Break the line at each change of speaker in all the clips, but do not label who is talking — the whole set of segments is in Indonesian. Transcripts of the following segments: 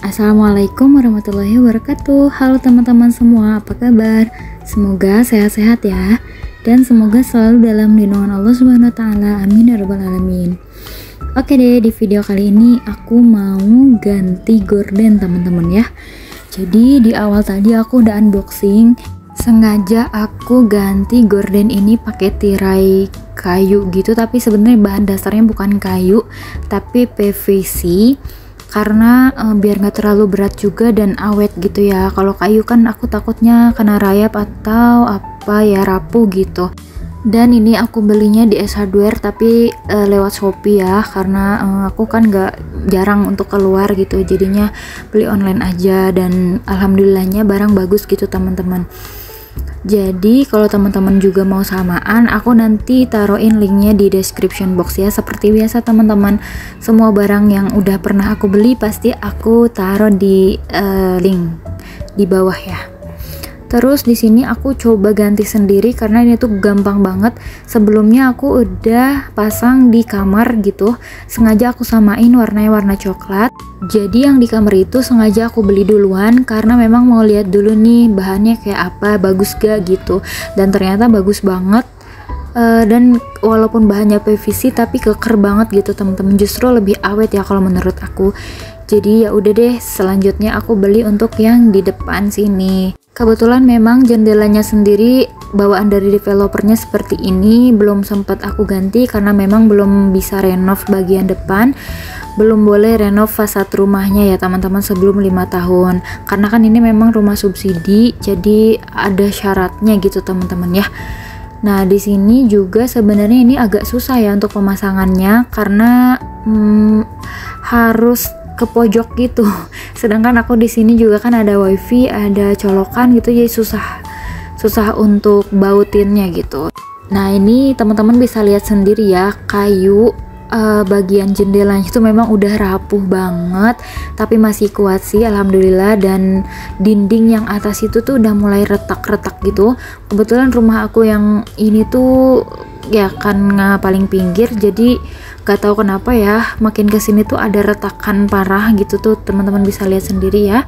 Assalamualaikum warahmatullahi wabarakatuh. Halo teman-teman semua, apa kabar? Semoga sehat-sehat ya, dan semoga selalu dalam lindungan Allah Subhanahu wa taala. Amin ya rabbal alamin. Oke deh, di video kali ini aku mau ganti gorden teman-teman ya. Jadi di awal tadi aku udah unboxing, sengaja aku ganti gorden ini pakai tirai kayu gitu, tapi sebenarnya bahan dasarnya bukan kayu tapi PVC, karena biar nggak terlalu berat juga dan awet gitu ya. Kalau kayu kan aku takutnya kena rayap atau apa ya, rapuh gitu. Dan ini aku belinya di S Hardware tapi lewat Shopee ya, karena aku kan nggak jarang untuk keluar gitu, jadinya beli online aja, dan alhamdulillahnya barang bagus gitu teman-teman. Jadi kalau teman-teman juga mau samaan, aku nanti taruhin linknya di description box ya. Seperti biasa teman-teman, semua barang yang udah pernah aku beli pasti aku taruh di link di bawah ya. Terus di sini aku coba ganti sendiri karena ini tuh gampang banget. Sebelumnya aku udah pasang di kamar gitu, sengaja aku samain warnanya warna coklat. Jadi yang di kamar itu sengaja aku beli duluan karena memang mau lihat dulu nih bahannya kayak apa, bagus gak gitu. Dan ternyata bagus banget. Dan walaupun bahannya PVC tapi keker banget gitu teman-teman, justru lebih awet ya kalau menurut aku. Jadi ya udah deh, selanjutnya aku beli untuk yang di depan sini. Kebetulan memang jendelanya sendiri bawaan dari developernya seperti ini, belum sempat aku ganti karena memang belum bisa renov bagian depan, belum boleh renov fasad rumahnya ya teman-teman sebelum 5 tahun, karena kan ini memang rumah subsidi, jadi ada syaratnya gitu teman-teman ya. Nah di sini juga sebenarnya ini agak susah ya untuk pemasangannya karena harus ke pojok gitu. Sedangkan aku di sini juga kan ada wifi, ada colokan gitu, jadi susah untuk bautinnya gitu. Nah ini teman-teman bisa lihat sendiri ya, kayu bagian jendelanya itu memang udah rapuh banget, tapi masih kuat sih alhamdulillah. Dan dinding yang atas itu tuh udah mulai retak-retak gitu. Kebetulan rumah aku yang ini tuh ya kan paling pinggir, jadi gak tahu kenapa ya makin kesini tuh ada retakan parah gitu tuh teman-teman bisa lihat sendiri ya.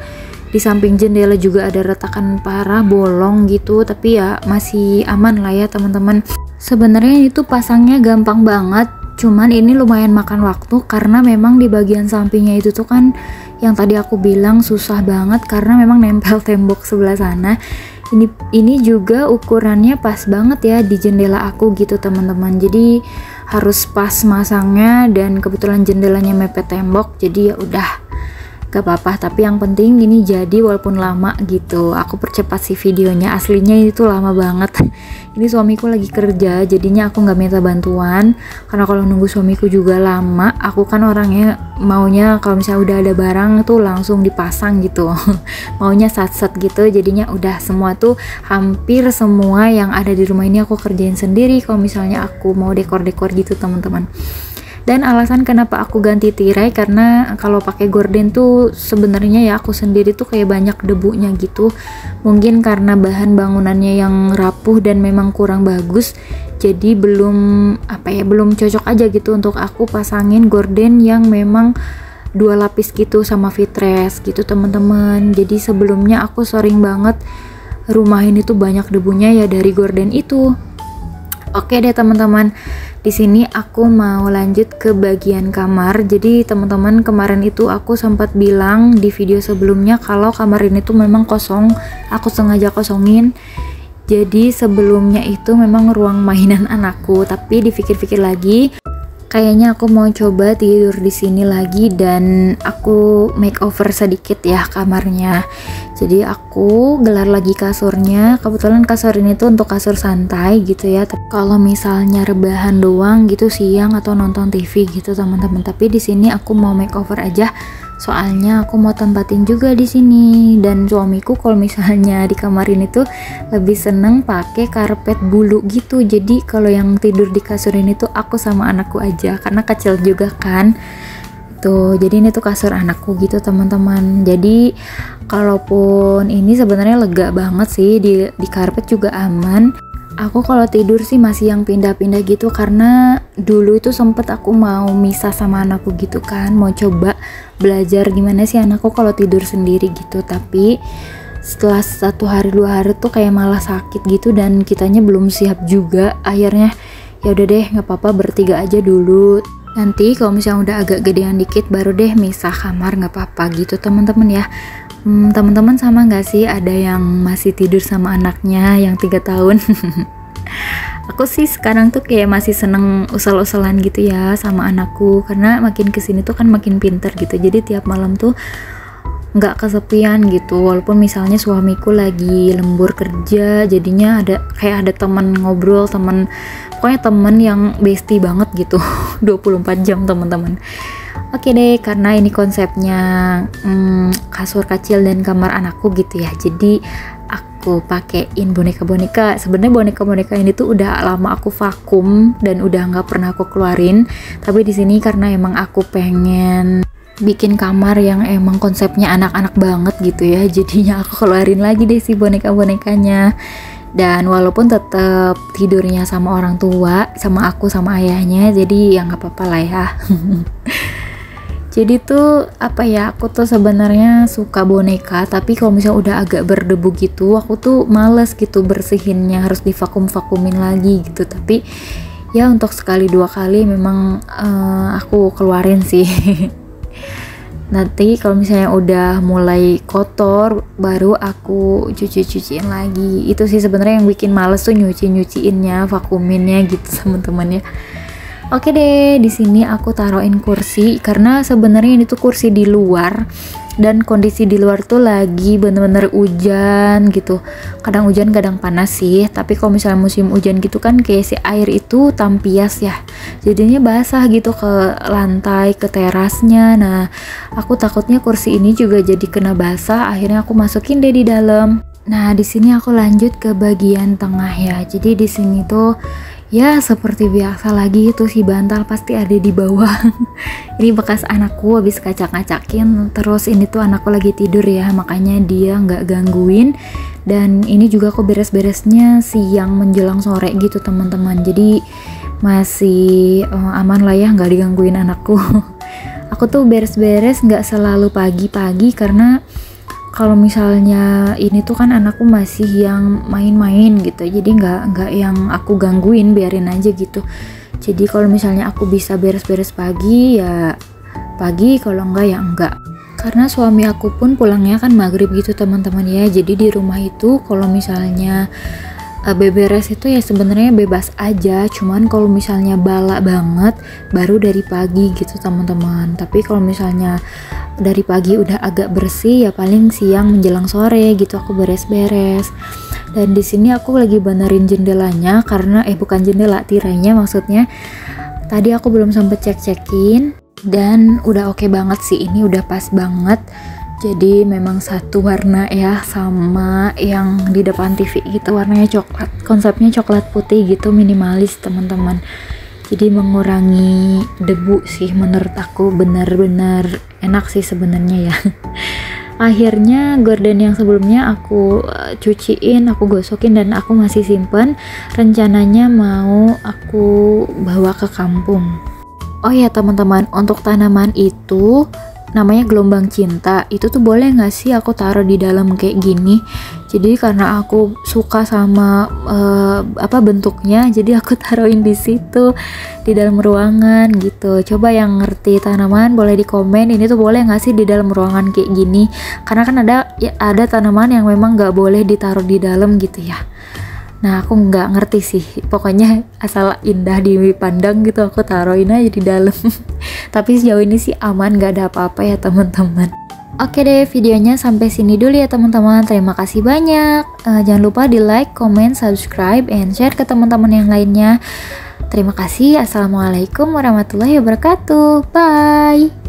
Di samping jendela juga ada retakan parah, bolong gitu, tapi ya masih aman lah ya teman-teman. Sebenarnya itu pasangnya gampang banget, cuman ini lumayan makan waktu karena memang di bagian sampingnya itu tuh kan yang tadi aku bilang susah banget karena memang nempel tembok sebelah sana. Ini juga ukurannya pas banget ya di jendela aku gitu teman-teman, jadi harus pas masangnya, dan kebetulan jendelanya mepet tembok, jadi ya udah gak apa-apa. Tapi yang penting ini jadi walaupun lama gitu. Aku percepat sih videonya, aslinya itu lama banget. Ini suamiku lagi kerja, jadinya aku nggak minta bantuan karena kalau nunggu suamiku juga lama. Aku kan orangnya maunya kalau misalnya udah ada barang tuh langsung dipasang gitu. Maunya sat-sat gitu, jadinya udah semua tuh hampir semua yang ada di rumah ini aku kerjain sendiri kalau misalnya aku mau dekor-dekor gitu teman-teman. Dan alasan kenapa aku ganti tirai karena kalau pakai gorden tuh sebenarnya ya aku sendiri tuh kayak banyak debunya gitu. Mungkin karena bahan bangunannya yang rapuh dan memang kurang bagus, jadi belum cocok aja gitu untuk aku pasangin gorden yang memang 2 lapis gitu sama footrest gitu teman-teman. Jadi sebelumnya aku sering banget rumah ini tuh banyak debunya ya dari gorden itu. Oke deh teman-teman, di sini aku mau lanjut ke bagian kamar. Jadi teman-teman, kemarin itu aku sempat bilang di video sebelumnya kalau kamar ini tuh memang kosong, aku sengaja kosongin. Jadi sebelumnya itu memang ruang mainan anakku, tapi dipikir-pikir lagi kayaknya aku mau coba tidur di sini lagi dan aku makeover sedikit ya kamarnya. Jadi aku gelar lagi kasurnya. Kebetulan kasur ini tuh untuk kasur santai gitu ya. Kalau misalnya rebahan doang gitu siang atau nonton TV gitu teman-teman. Tapi di sini aku mau makeover aja. Soalnya aku mau tempatin juga di sini, dan suamiku kalau misalnya di kamar ini tuh lebih seneng pakai karpet bulu gitu. Jadi kalau yang tidur di kasur ini tuh aku sama anakku aja karena kecil juga kan. Tuh, jadi ini tuh kasur anakku gitu teman-teman. Jadi kalaupun ini sebenarnya lega banget sih, di karpet juga aman. Aku kalau tidur sih masih yang pindah-pindah gitu, karena dulu itu sempet aku mau misah sama anakku gitu kan, mau coba belajar gimana sih anakku kalau tidur sendiri gitu. Tapi setelah 1 hari 2 hari tuh kayak malah sakit gitu, dan kitanya belum siap juga. Akhirnya ya udah deh, nggak apa-apa bertiga aja dulu. Nanti kalau misalnya udah agak gedean dikit baru deh misah kamar, nggak apa-apa gitu teman-teman ya. Teman-teman sama nggak sih ada yang masih tidur sama anaknya yang 3 tahun? Aku sih sekarang tuh kayak masih seneng usal-usalan gitu ya sama anakku, karena makin kesini tuh kan makin pinter gitu. Jadi tiap malam tuh nggak kesepian gitu, walaupun misalnya suamiku lagi lembur kerja, jadinya ada teman ngobrol, pokoknya temen yang bestie banget gitu. 24 jam teman-teman. Oke deh, karena ini konsepnya kasur kecil dan kamar anakku gitu ya, jadi aku pakein boneka-boneka. Sebenarnya boneka-boneka ini tuh udah lama aku vakum dan udah nggak pernah aku keluarin, tapi di sini karena emang aku pengen bikin kamar yang emang konsepnya anak-anak banget gitu ya, jadinya aku keluarin lagi deh si boneka-bonekanya. Dan walaupun tetap tidurnya sama orang tua, sama aku sama ayahnya, jadi ya nggak apa-apa lah ya. Jadi tuh apa ya, aku tuh sebenarnya suka boneka, tapi kalau misalnya udah agak berdebu gitu, aku tuh males gitu bersihinnya, harus divakum-vakumin lagi gitu. Tapi ya untuk sekali 2 kali memang aku keluarin sih. Nanti kalau misalnya udah mulai kotor baru aku cuci-cuciin lagi. Itu sih sebenarnya yang bikin males tuh nyuciinnya, vakuminnya gitu teman-teman ya. Oke deh, di sini aku taruhin kursi karena sebenarnya ini tuh kursi di luar, dan kondisi di luar tuh lagi bener-bener hujan gitu. Kadang hujan kadang panas sih, tapi kalau misalnya musim hujan gitu kan kayak si air itu tampias ya, jadinya basah gitu ke lantai, ke terasnya. Nah aku takutnya kursi ini juga jadi kena basah, akhirnya aku masukin deh di dalam. Nah di sini aku lanjut ke bagian tengah ya. Jadi di sini tuh ya seperti biasa lagi, itu si bantal pasti ada di bawah. Ini bekas anakku habis ngacak-ngacakin, terus ini tuh anakku lagi tidur ya, makanya dia nggak gangguin. Dan ini juga aku beres-beresnya siang menjelang sore gitu teman-teman, jadi masih aman lah ya, nggak digangguin anakku. Aku tuh beres-beres nggak selalu pagi-pagi, karena kalau misalnya ini tuh kan anakku masih yang main-main gitu, jadi nggak yang aku gangguin, biarin aja gitu. Jadi kalau misalnya aku bisa beres-beres pagi ya pagi, kalau enggak ya enggak. Karena suami aku pun pulangnya kan maghrib gitu teman-teman ya, jadi di rumah itu kalau misalnya beberes itu ya sebenarnya bebas aja, cuman kalau misalnya bala banget baru dari pagi gitu teman-teman. Tapi kalau misalnya dari pagi udah agak bersih ya paling siang menjelang sore gitu aku beres-beres. Dan di sini aku lagi benerin jendelanya, karena bukan jendela, tirainya maksudnya. Tadi aku belum sempet cek-cekin dan udah oke banget sih, ini udah pas banget. Jadi memang satu warna ya sama yang di depan TV gitu, warnanya coklat, konsepnya coklat putih gitu, minimalis teman-teman. Jadi mengurangi debu sih menurut aku, benar-benar enak sih sebenarnya ya. Akhirnya gorden yang sebelumnya aku cuciin, aku gosokin, dan aku masih simpen, rencananya mau aku bawa ke kampung. Oh ya teman-teman, untuk tanaman itu namanya gelombang cinta, itu tuh boleh nggak sih aku taruh di dalam kayak gini? Jadi karena aku suka sama bentuknya, jadi aku taruhin di situ di dalam ruangan gitu. Coba yang ngerti tanaman boleh di komen, ini tuh boleh nggak sih di dalam ruangan kayak gini? Karena kan ada tanaman yang memang nggak boleh ditaruh di dalam gitu ya. Nah aku nggak ngerti sih, pokoknya asal indah dipandang gitu aku taruhin aja di dalam. Tapi sejauh ini sih aman, nggak ada apa-apa ya teman-teman. Oke deh, videonya sampai sini dulu ya teman-teman. Terima kasih banyak. Jangan lupa di like, comment, subscribe, and share ke teman-teman yang lainnya. Terima kasih. Assalamualaikum warahmatullahi wabarakatuh. Bye.